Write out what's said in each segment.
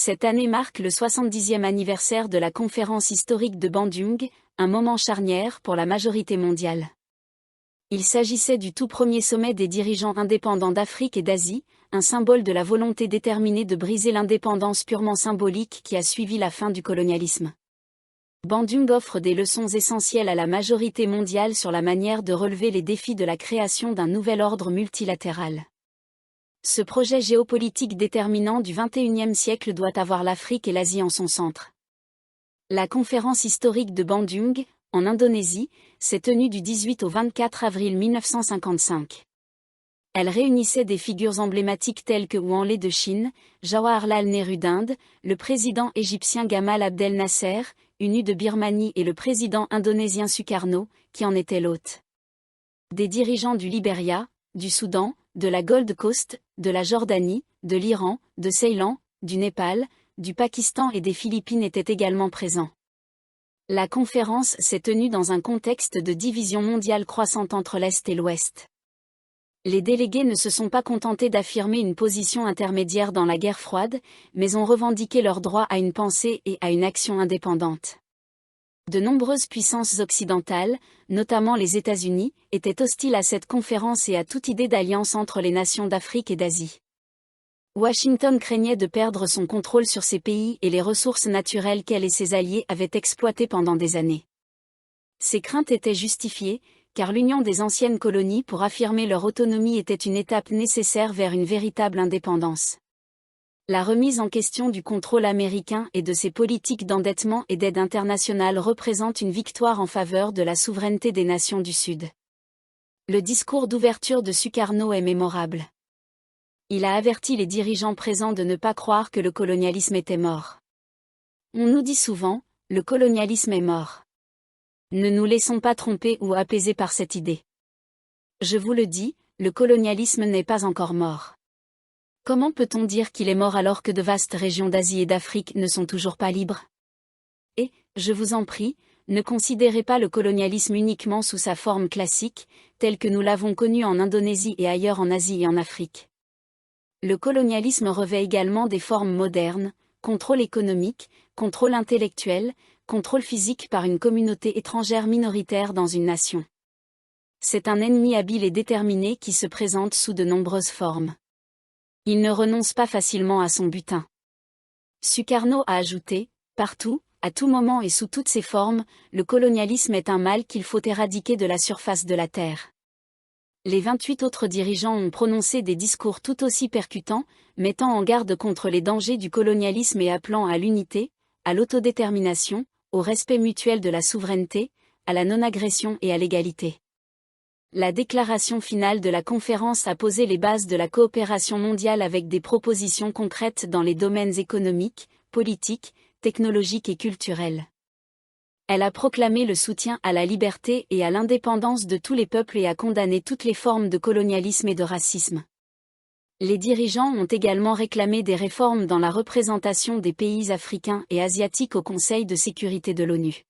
Cette année marque le 70e anniversaire de la conférence historique de Bandung, un moment charnière pour la majorité mondiale. Il s'agissait du tout premier sommet des dirigeants indépendants d'Afrique et d'Asie, un symbole de la volonté déterminée de briser l'indépendance purement symbolique qui a suivi la fin du colonialisme. Bandung offre des leçons essentielles à la majorité mondiale sur la manière de relever les défis de la création d'un nouvel ordre multilatéral. Ce projet géopolitique déterminant du XXIe siècle doit avoir l'Afrique et l'Asie en son centre. La conférence historique de Bandung, en Indonésie, s'est tenue du 18 au 24 avril 1955. Elle réunissait des figures emblématiques telles que Wang Lé de Chine, Jawaharlal Nehru d'Inde, le président égyptien Gamal Abdel Nasser, UNU de Birmanie et le président indonésien Sukarno, qui en était l'hôte. Des dirigeants du Libéria, du Soudan, de la Gold Coast, de la Jordanie, de l'Iran, de Ceylan, du Népal, du Pakistan et des Philippines étaient également présents. La conférence s'est tenue dans un contexte de division mondiale croissante entre l'Est et l'Ouest. Les délégués ne se sont pas contentés d'affirmer une position intermédiaire dans la guerre froide, mais ont revendiqué leur droit à une pensée et à une action indépendante. De nombreuses puissances occidentales, notamment les États-Unis, étaient hostiles à cette conférence et à toute idée d'alliance entre les nations d'Afrique et d'Asie. Washington craignait de perdre son contrôle sur ces pays et les ressources naturelles qu'elle et ses alliés avaient exploitées pendant des années. Ces craintes étaient justifiées, car l'union des anciennes colonies pour affirmer leur autonomie était une étape nécessaire vers une véritable indépendance. La remise en question du contrôle américain et de ses politiques d'endettement et d'aide internationale représente une victoire en faveur de la souveraineté des nations du Sud. Le discours d'ouverture de Sukarno est mémorable. Il a averti les dirigeants présents de ne pas croire que le colonialisme était mort. On nous dit souvent, le colonialisme est mort. Ne nous laissons pas tromper ou apaiser par cette idée. Je vous le dis, le colonialisme n'est pas encore mort. Comment peut-on dire qu'il est mort alors que de vastes régions d'Asie et d'Afrique ne sont toujours pas libres? Et, je vous en prie, ne considérez pas le colonialisme uniquement sous sa forme classique, telle que nous l'avons connue en Indonésie et ailleurs en Asie et en Afrique. Le colonialisme revêt également des formes modernes, contrôle économique, contrôle intellectuel, contrôle physique par une communauté étrangère minoritaire dans une nation. C'est un ennemi habile et déterminé qui se présente sous de nombreuses formes. Il ne renonce pas facilement à son butin. Sukarno a ajouté, partout, à tout moment et sous toutes ses formes, le colonialisme est un mal qu'il faut éradiquer de la surface de la Terre. Les 28 autres dirigeants ont prononcé des discours tout aussi percutants, mettant en garde contre les dangers du colonialisme et appelant à l'unité, à l'autodétermination, au respect mutuel de la souveraineté, à la non-agression et à l'égalité. La déclaration finale de la conférence a posé les bases de la coopération mondiale avec des propositions concrètes dans les domaines économiques, politiques, technologiques et culturels. Elle a proclamé le soutien à la liberté et à l'indépendance de tous les peuples et a condamné toutes les formes de colonialisme et de racisme. Les dirigeants ont également réclamé des réformes dans la représentation des pays africains et asiatiques au Conseil de sécurité de l'ONU.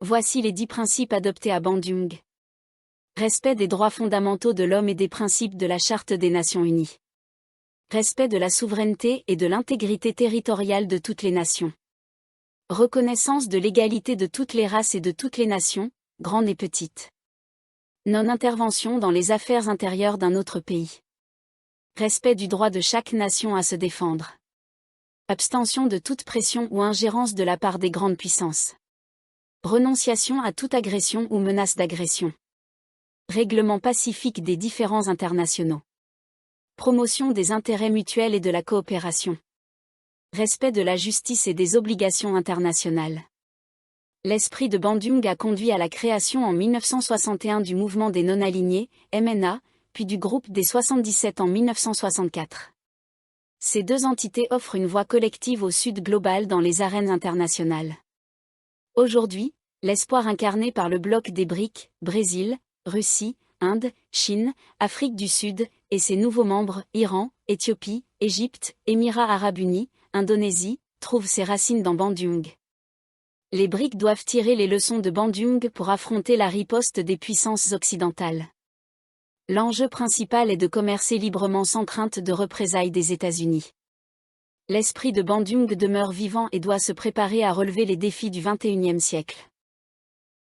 Voici les 10 principes adoptés à Bandung. Respect des droits fondamentaux de l'homme et des principes de la Charte des Nations Unies. Respect de la souveraineté et de l'intégrité territoriale de toutes les nations. Reconnaissance de l'égalité de toutes les races et de toutes les nations, grandes et petites. Non-intervention dans les affaires intérieures d'un autre pays. Respect du droit de chaque nation à se défendre. Abstention de toute pression ou ingérence de la part des grandes puissances. Renonciation à toute agression ou menace d'agression. Règlement pacifique des différends internationaux. Promotion des intérêts mutuels et de la coopération. Respect de la justice et des obligations internationales. L'esprit de Bandung a conduit à la création en 1961 du mouvement des non-alignés, MNA, puis du groupe des 77 en 1964. Ces deux entités offrent une voix collective au Sud global dans les arènes internationales. Aujourd'hui, l'espoir incarné par le bloc des BRIC, Brésil, Russie, Inde, Chine, Afrique du Sud, et ses nouveaux membres, Iran, Éthiopie, Égypte, Émirats arabes unis, Indonésie, trouve ses racines dans Bandung. Les BRIC doivent tirer les leçons de Bandung pour affronter la riposte des puissances occidentales. L'enjeu principal est de commercer librement sans crainte de représailles des États-Unis. L'esprit de Bandung demeure vivant et doit se préparer à relever les défis du XXIe siècle.